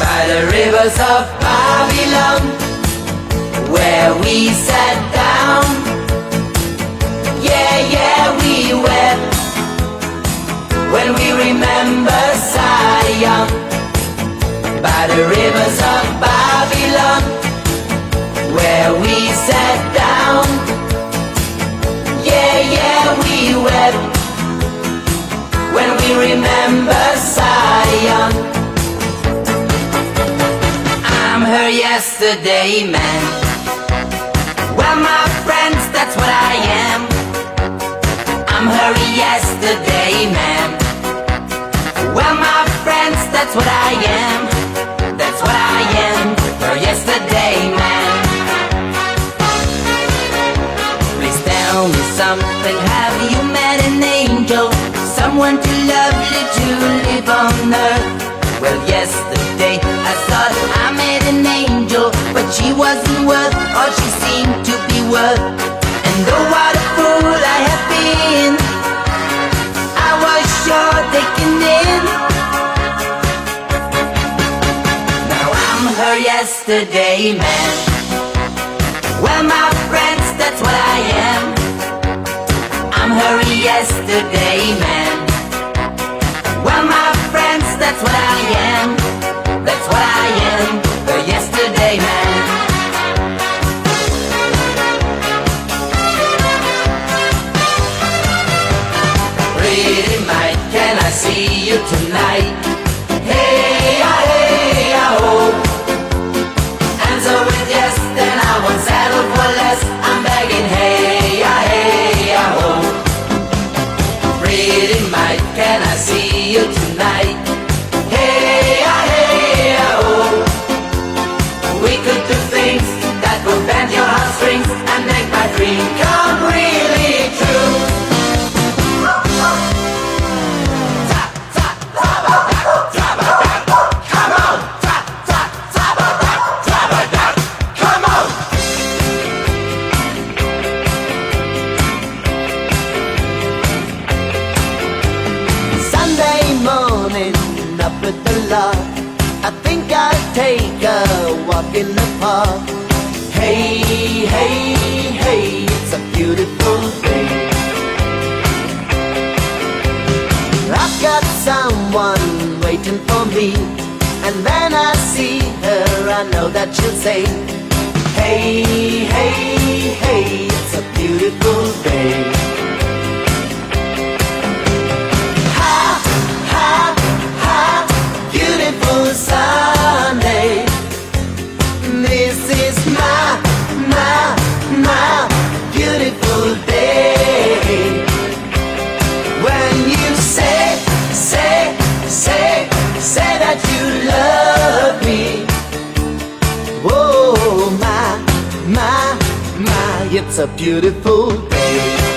by the rivers of Babylon, where we sat down. Yeah, yeah, we wept when we remember Zion, by the rivers of Babylon, where we sat down. Yeah, yeah, we wept when we remember Zion. I'm her yesterday man. Well, my friends, that's what I am. I'm her yesterday man. Well, my friends, that's what I am. That's what I am, her yesterday man. Please tell me something. Have you met an angel? Someone too lovely to live on earth? Well, yesterday I thought I met an angel, but she wasn't worth all she seemed to be worth. And oh, what a fool I have been. I was sure taken in. Now I'm her yesterday man. Well, my friends, that's what I am. I'm her yesterday man. Well, my friends, that's what I am. That's what I am, her yesterday man. Pretty mite, can I see you tonight? Hey, oh. Answer with yes, then I won't settle for less. I'm begging, hey, oh. Pretty mite, can I see you tonight? Hey, oh. We could do things that will bend your heartstrings and make my dream come really true. Come on! Come on! Sunday morning, up at the lot, I think I'll take a walk in the park. Hey, hey, hey, it's a beautiful day. I've got someone waiting for me, and when I see her, I know that she'll say, hey, hey, hey, it's a beautiful day. Beautiful Sunday. This is my beautiful day. When you say that you love me. Oh, my, it's a beautiful day.